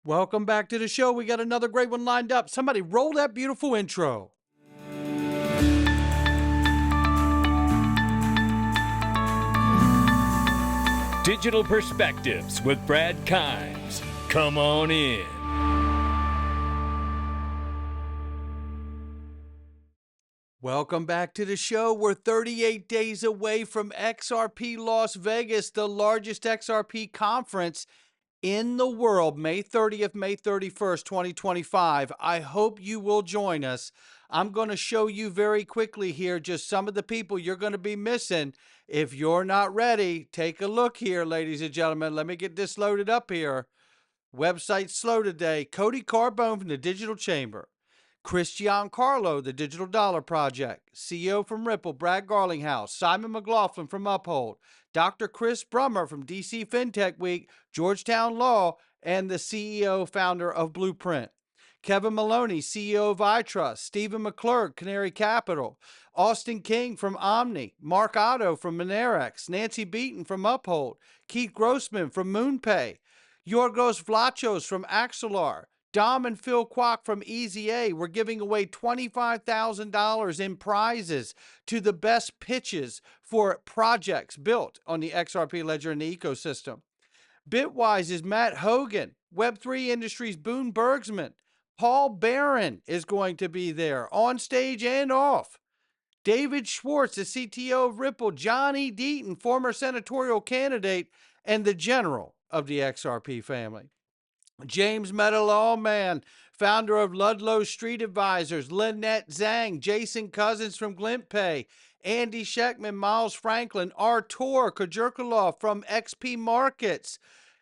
Welcome back to the show. We got another great one lined up. Somebody roll that beautiful intro. Digital Perspectives with Brad Kimes. Come on in. Welcome back to the show. We're 38 days away from XRP Las Vegas, the largest XRP conference in the world, May 30th, May 31st, 2025. I hope you will join us. I'm going to show you very quickly here just some of the people you're going to be missing. If you're not ready, take a look here, ladies and gentlemen. Let me get this loaded up here. Website slow today. Cody Carbone from the Digital Chamber. Christian Carlo, the Digital Dollar Project. CEO from Ripple, Brad Garlinghouse. Simon McLaughlin from Uphold. Dr. Chris Brummer from DC FinTech Week, Georgetown Law, and the CEO founder of Blueprint. Kevin Maloney, CEO of iTrust. Stephen McClurg, Canary Capital. Austin King from Omni. Mark Otto from Monerex. Nancy Beaton from Uphold. Keith Grossman from MoonPay. Yorgos Vlachos from Axelar. Dom and Phil Kwok from EZA. We're giving away $25,000 in prizes to the best pitches for projects built on the XRP ledger and the ecosystem. Bitwise is Matt Hogan. Web3 Industries Boone Bergsman. Paul Barron is going to be there on stage and off. David Schwartz, the CTO of Ripple. Johnny Deaton, former senatorial candidate and the general of the XRP family. James Metalawman, founder of Ludlow Street Advisors. Lynette Zhang, Jason Cousins from GlintPay. Andy Scheckman, Miles Franklin. Artur Kajurkalov from XP Markets.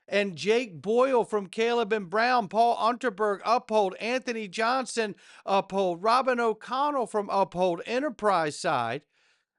And Jake Boyle from Caleb and Brown. Paul Unterberg, Uphold. Anthony Johnson, Uphold. Robin O'Connell from Uphold Enterprise Side.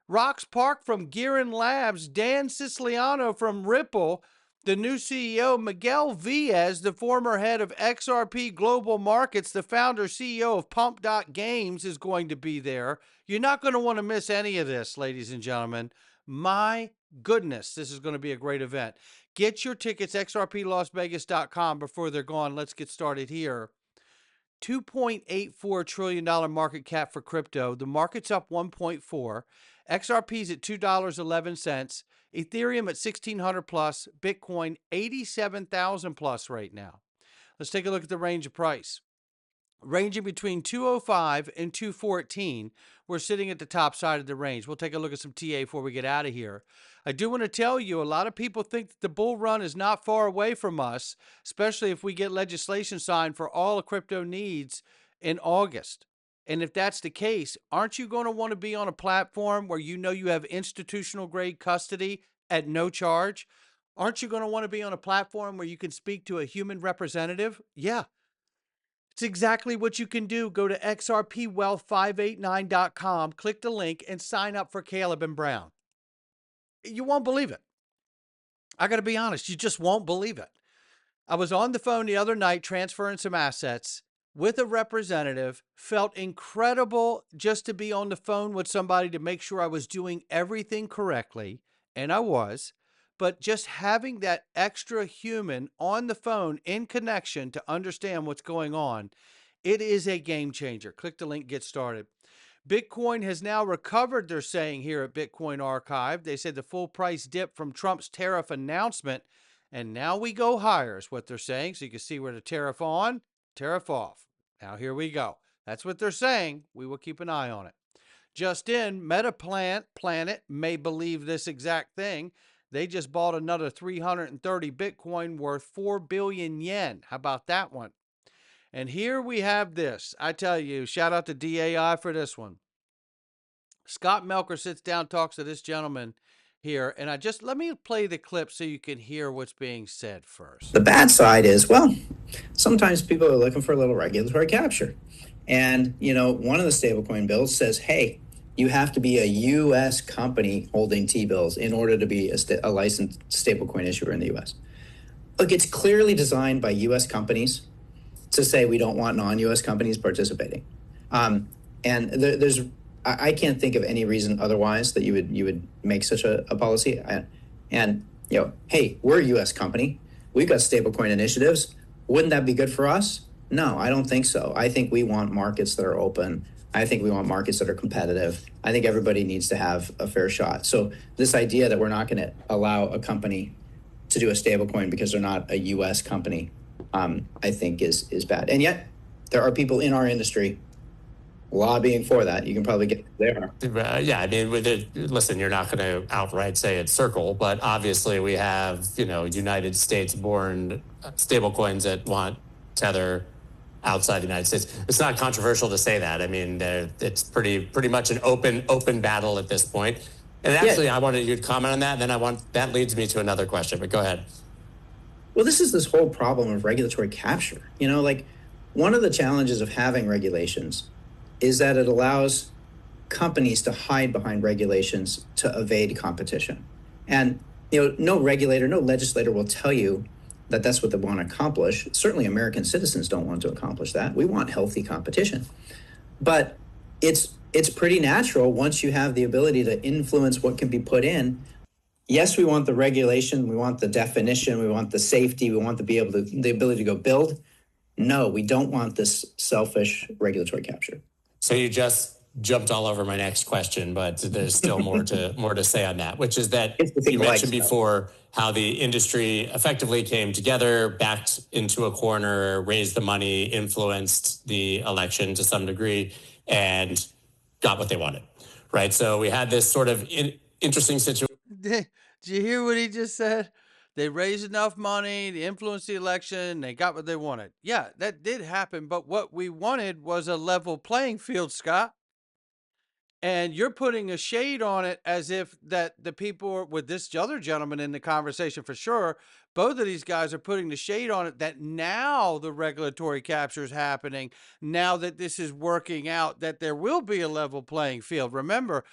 Rox Park from Gearin Labs. Dan Siciliano from Ripple. The new CEO, Miguel Viez, the former head of XRP Global Markets, the founder CEO of Pump.Games, is going to be there. You're not going to want to miss any of this, ladies and gentlemen. My goodness, this is going to be a great event. Get your tickets, xrplasvegas.com, before they're gone. Let's get started here. $2.84 trillion market cap for crypto. The market's up 1.4. XRP's at $2.11. Ethereum at 1,600 plus. Bitcoin 87,000 plus right now. Let's take a look at the range of price. Ranging between 205 and 214, we're sitting at the top side of the range. We'll take a look at some TA before we get out of here. I do want to tell you, a lot of people think that the bull run is not far away from us, especially if we get legislation signed for all the crypto needs in August. And if that's the case, aren't you going to want to be on a platform where you know you have institutional grade custody at no charge? Aren't you going to want to be on a platform where you can speak to a human representative? Yeah. It's exactly what you can do. Go to xrpwealth589.com, click the link, and sign up for Caleb and Brown. You won't believe it. I got to be honest, you just won't believe it. I was on the phone the other night transferring some assets with a representative. Felt incredible just to be on the phone with somebody to make sure I was doing everything correctly, and I was. But just having that extra human on the phone in connection to understand what's going on, it is a game changer. Click the link, get started. Bitcoin has now recovered, they're saying here at Bitcoin Archive. They said the full price dip from Trump's tariff announcement, and now we go higher is what they're saying. So you can see where the tariff on, tariff off. Now here we go. That's what they're saying. We will keep an eye on it. Just in, Planet may believe this exact thing. They just bought another 330 Bitcoin worth 4 billion yen. How about that one? And here we have this. I tell you, shout out to DAI for this one. Scott Melker sits down, talks to this gentleman here. And let me play the clip so you can hear what's being said first. The bad side is, well, sometimes people are looking for a little regulatory capture. And, one of the stablecoin bills says, hey, you have to be a U.S. company holding T-bills in order to be a licensed stablecoin issuer in the U.S. Look, it's clearly designed by U.S. companies to say we don't want non-U.S. companies participating. And I can't think of any reason otherwise that you would make such a policy. Hey, we're a U.S. company. We've got stablecoin initiatives. Wouldn't that be good for us? No, I don't think so. I think we want markets that are open. I think we want markets that are competitive. I think everybody needs to have a fair shot. So this idea that we're not going to allow a company to do a stablecoin because they're not a U.S. company, I think is bad. And yet there are people in our industry lobbying for that. You can probably get there. Yeah, I mean, with it, listen, you're not going to outright say it's Circle, but obviously we have, United States-born stablecoins that want Tether outside the United States. It's not controversial to say that. I mean, it's pretty much an open battle at this point. And actually, I wanted you to comment on that. And then that leads me to another question. But go ahead. Well, this whole problem of regulatory capture. One of the challenges of having regulations is that it allows companies to hide behind regulations to evade competition. And no regulator, no legislator will tell you that that's what they want to accomplish. Certainly American citizens don't want to accomplish that. We want healthy competition. But it's pretty natural once you have the ability to influence what can be put in. Yes, we want the regulation, we want the definition, we want the safety, we want the ability to go build. No, we don't want this selfish regulatory capture. So you just jumped all over my next question, but there's still more to say on that, which is that you mentioned before how the industry effectively came together, backed into a corner, raised the money, influenced the election to some degree, and got what they wanted, right? So we had this sort of interesting situation. Did you hear what he just said? They raised enough money to influence the election. They got what they wanted. Yeah, that did happen. But what we wanted was a level playing field, Scott. And you're putting a shade on it as if that the people with this other gentleman in the conversation, for sure, both of these guys are putting the shade on it that now the regulatory capture is happening, now that this is working out, that there will be a level playing field. Remember,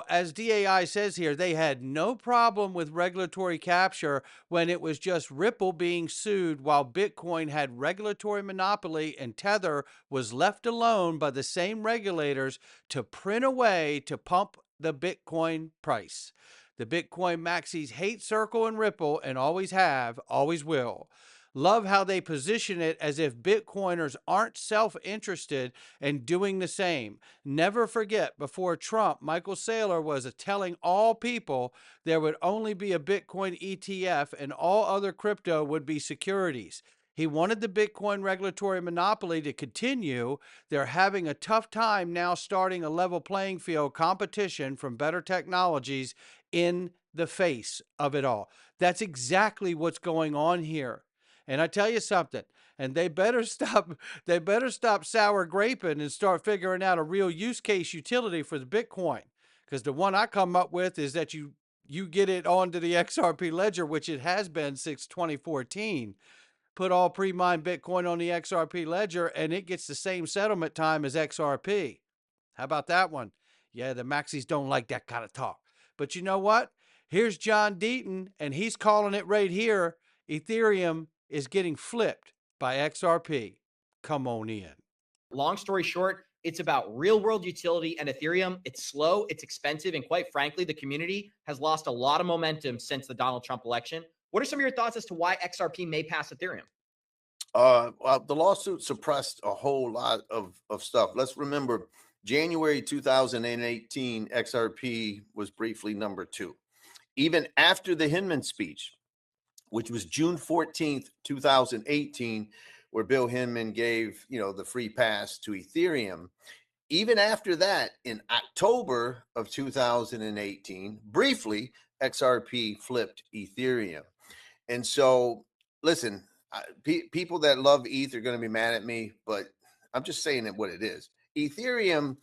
as DAI says here, they had no problem with regulatory capture when it was just Ripple being sued while Bitcoin had regulatory monopoly and Tether was left alone by the same regulators to print away to pump the Bitcoin price. The Bitcoin maxis hate Circle and Ripple and always have, always will. Love how they position it as if Bitcoiners aren't self-interested and doing the same. Never forget, before Trump, Michael Saylor was telling all people there would only be a Bitcoin ETF and all other crypto would be securities. He wanted the Bitcoin regulatory monopoly to continue. They're having a tough time now starting a level playing field competition from better technologies in the face of it all. That's exactly what's going on here. And I tell you something, and they better stop sour graping and start figuring out a real use case utility for the Bitcoin. Because the one I come up with is that you get it onto the XRP ledger, which it has been since 2014. Put all pre-mined Bitcoin on the XRP ledger and it gets the same settlement time as XRP. How about that one? Yeah, the maxis don't like that kind of talk. But you know what? Here's John Deaton, and he's calling it right here. Ethereum is getting flipped by XRP. Come on in. Long story short, it's about real world utility and Ethereum. It's slow, it's expensive, and quite frankly, the community has lost a lot of momentum since the Donald Trump election. What are some of your thoughts as to why XRP may pass Ethereum? Well, the lawsuit suppressed a whole lot of stuff. Let's remember January 2018, XRP was briefly number 2. Even after the Hinman speech, which was June 14th, 2018, where Bill Hinman gave, the free pass to Ethereum. Even after that, in October of 2018, briefly, XRP flipped Ethereum. And so, listen, people that love ETH are going to be mad at me, but I'm just saying it what it is. Ethereum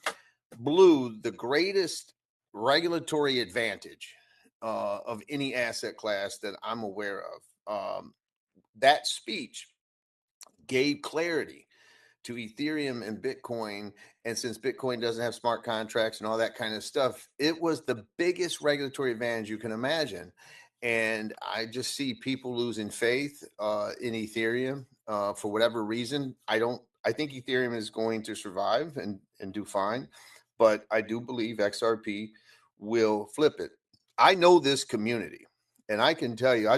blew the greatest regulatory advantage of any asset class that I'm aware of. That speech gave clarity to Ethereum and Bitcoin. And since Bitcoin doesn't have smart contracts and all that kind of stuff, it was the biggest regulatory advantage you can imagine. And I just see people losing faith in Ethereum for whatever reason. I think Ethereum is going to survive and do fine, but I do believe XRP will flip it. I know this community, and I can tell you,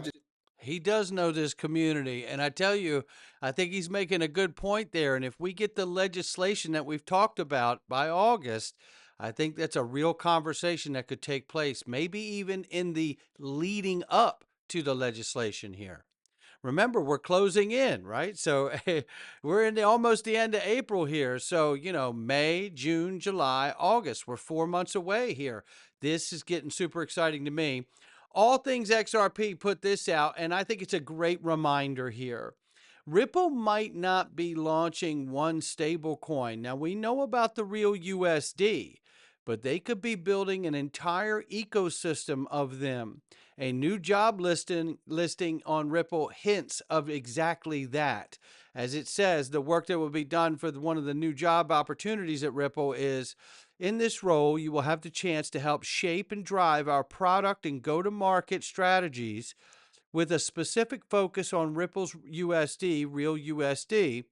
He does know this community. And I tell you, I think he's making a good point there. And if we get the legislation that we've talked about by August, I think that's a real conversation that could take place, maybe even in the leading up to the legislation here. Remember, we're closing in, right? So we're in almost the end of April here. So, May, June, July, August, we're 4 months away here. This is getting super exciting to me. All Things XRP put this out, and I think it's a great reminder here. Ripple might not be launching one stable coin. Now, we know about the real USD, but they could be building an entire ecosystem of them. A new job listing on Ripple hints of exactly that. As it says, the work that will be done for one of the new job opportunities at Ripple is, in this role, you will have the chance to help shape and drive our product and go-to-market strategies with a specific focus on Ripple's USD, real USD,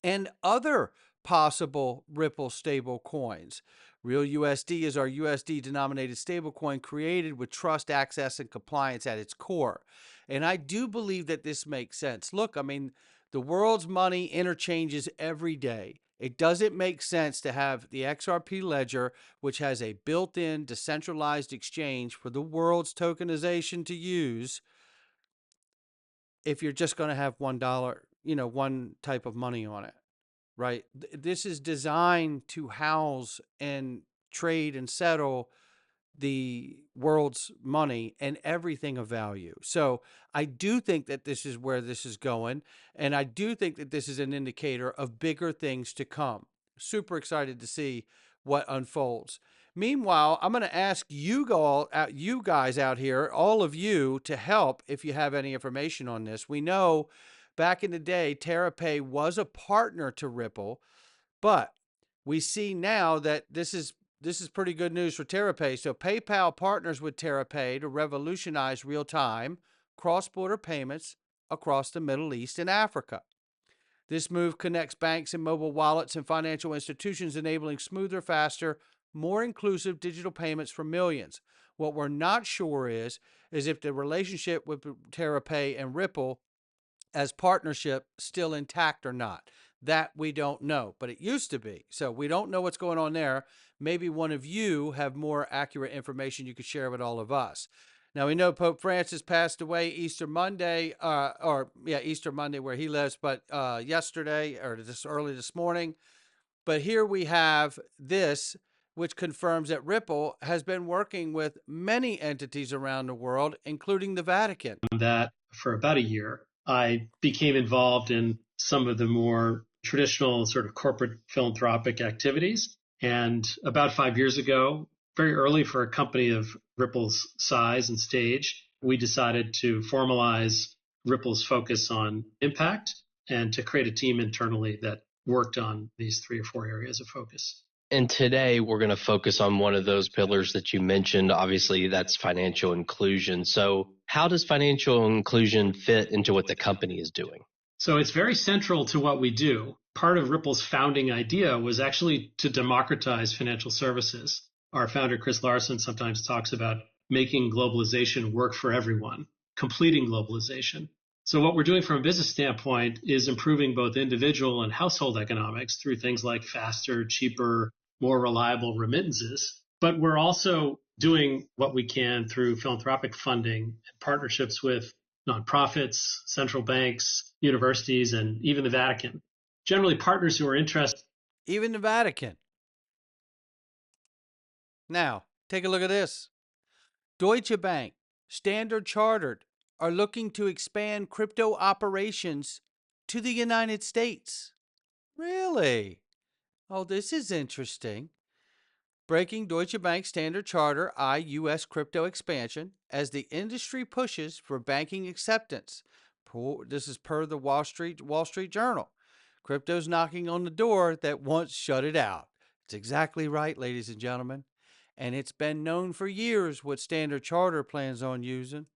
and other possible Ripple stable coins. Real USD is our USD denominated stablecoin created with trust, access, and compliance at its core. And I do believe that this makes sense. Look, I mean, the world's money interchanges every day. It doesn't make sense to have the XRP ledger, which has a built-in decentralized exchange for the world's tokenization to use, if you're just going to have $1, one type of money on it. Right? This is designed to house and trade and settle the world's money and everything of value. So I do think that this is where this is going. And I do think that this is an indicator of bigger things to come. Super excited to see what unfolds. Meanwhile, I'm going to ask you guys out here, all of you, to help if you have any information on this. We know back in the day, TerraPay was a partner to Ripple, but we see now that this is pretty good news for TerraPay. So PayPal partners with TerraPay to revolutionize real-time cross-border payments across the Middle East and Africa. This move connects banks and mobile wallets and financial institutions, enabling smoother, faster, more inclusive digital payments for millions. What we're not sure is if the relationship with TerraPay and Ripple as partnership still intact or not. That we don't know, but it used to be. So we don't know what's going on there. Maybe one of you have more accurate information you could share with all of us. Now, we know Pope Francis passed away Easter Monday, Easter Monday where he lives, but yesterday or early this morning. But here we have this, which confirms that Ripple has been working with many entities around the world, including the Vatican. That for about a year, I became involved in some of the more traditional sort of corporate philanthropic activities. And about 5 years ago, very early for a company of Ripple's size and stage, we decided to formalize Ripple's focus on impact and to create a team internally that worked on these 3 or 4 areas of focus. And today we're going to focus on one of those pillars that you mentioned. Obviously, that's financial inclusion. So how does financial inclusion fit into what the company is doing? So it's very central to what we do. Part of Ripple's founding idea was actually to democratize financial services. Our founder, Chris Larson, sometimes talks about making globalization work for everyone, completing globalization. So what we're doing from a business standpoint is improving both individual and household economics through things like faster, cheaper, more reliable remittances. But we're also doing what we can through philanthropic funding and partnerships with nonprofits, central banks, universities, and even the Vatican. Generally, partners who are interested. Even the Vatican. Now, take a look at this. Deutsche Bank, Standard Chartered are looking to expand crypto operations to the United States. Really? Oh, this is interesting. Breaking Deutsche Bank Standard Charter U.S. crypto expansion as the industry pushes for banking acceptance. This is per the Wall Street Journal. Crypto's knocking on the door that once shut it out. It's exactly right, ladies and gentlemen. And it's been known for years what Standard Charter plans on using.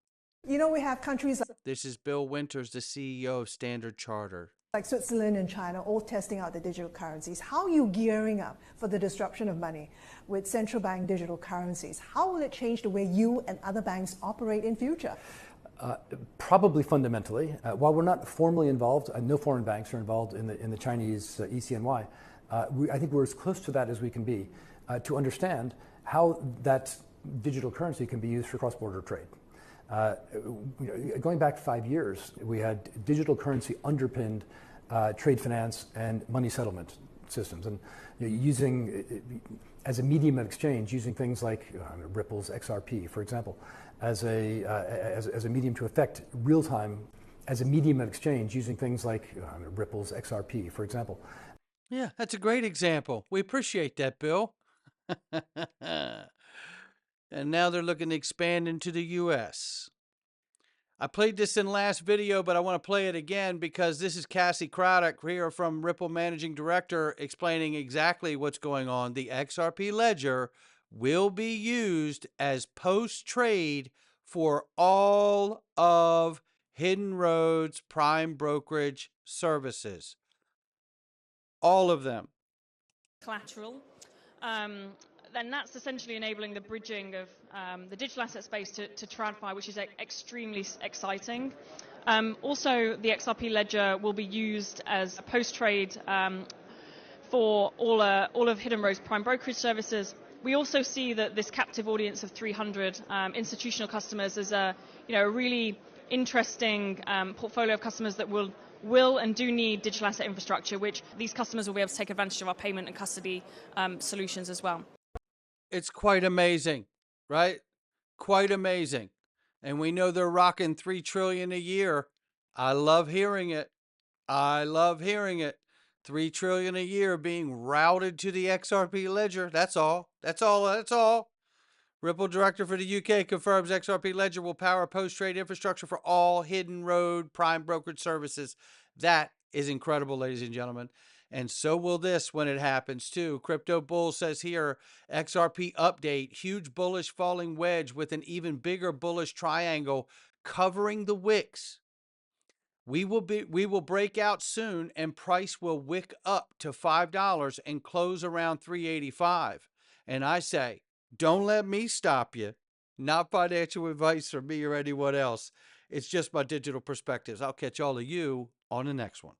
You know, we have countries. This is Bill Winters, the CEO of Standard Charter. Like Switzerland and China, all testing out the digital currencies. How are you gearing up for the disruption of money with central bank digital currencies? How will it change the way you and other banks operate in future? Probably fundamentally. While we're not formally involved, no foreign banks are involved in the Chinese ECNY, I think we're as close to that as we can be to understand how that digital currency can be used for cross-border trade. Going back 5 years, we had digital currency underpinned trade finance and money settlement systems, and using as a medium of exchange, using things like Ripple's XRP, for example, as a medium to affect real time, as a medium of exchange, using things like Ripple's XRP, for example. Yeah, that's a great example. We appreciate that, Bill. And now they're looking to expand into the U.S. I played this in the last video, but I want to play it again because this is Cassie Craddock here from Ripple Managing Director explaining exactly what's going on. The XRP ledger will be used as post-trade for all of Hidden Road's prime brokerage services. All of them. Collateral. Then that's essentially enabling the bridging of the digital asset space to TradFi, which is extremely exciting. Also, the XRP ledger will be used as a post-trade for all of Hidden Road's prime brokerage services. We also see that this captive audience of 300 institutional customers is a really interesting portfolio of customers that will and do need digital asset infrastructure, which these customers will be able to take advantage of our payment and custody solutions as well. It's quite amazing, right? Quite amazing. And we know they're rocking $3 trillion a year. I love hearing it. I love hearing it. $3 trillion a year being routed to the XRP ledger. That's all. That's all. That's all. Ripple Director for the UK confirms XRP ledger will power post-trade infrastructure for all Hidden Road prime brokerage services. That is incredible, ladies and gentlemen. And so will this when it happens too. Crypto Bull says here, XRP update, huge bullish falling wedge with an even bigger bullish triangle covering the wicks. We will break out soon and price will wick up to $5 and close around $3.85. And I say, don't let me stop you. Not financial advice from me or anyone else. It's just my digital perspectives. I'll catch all of you on the next one.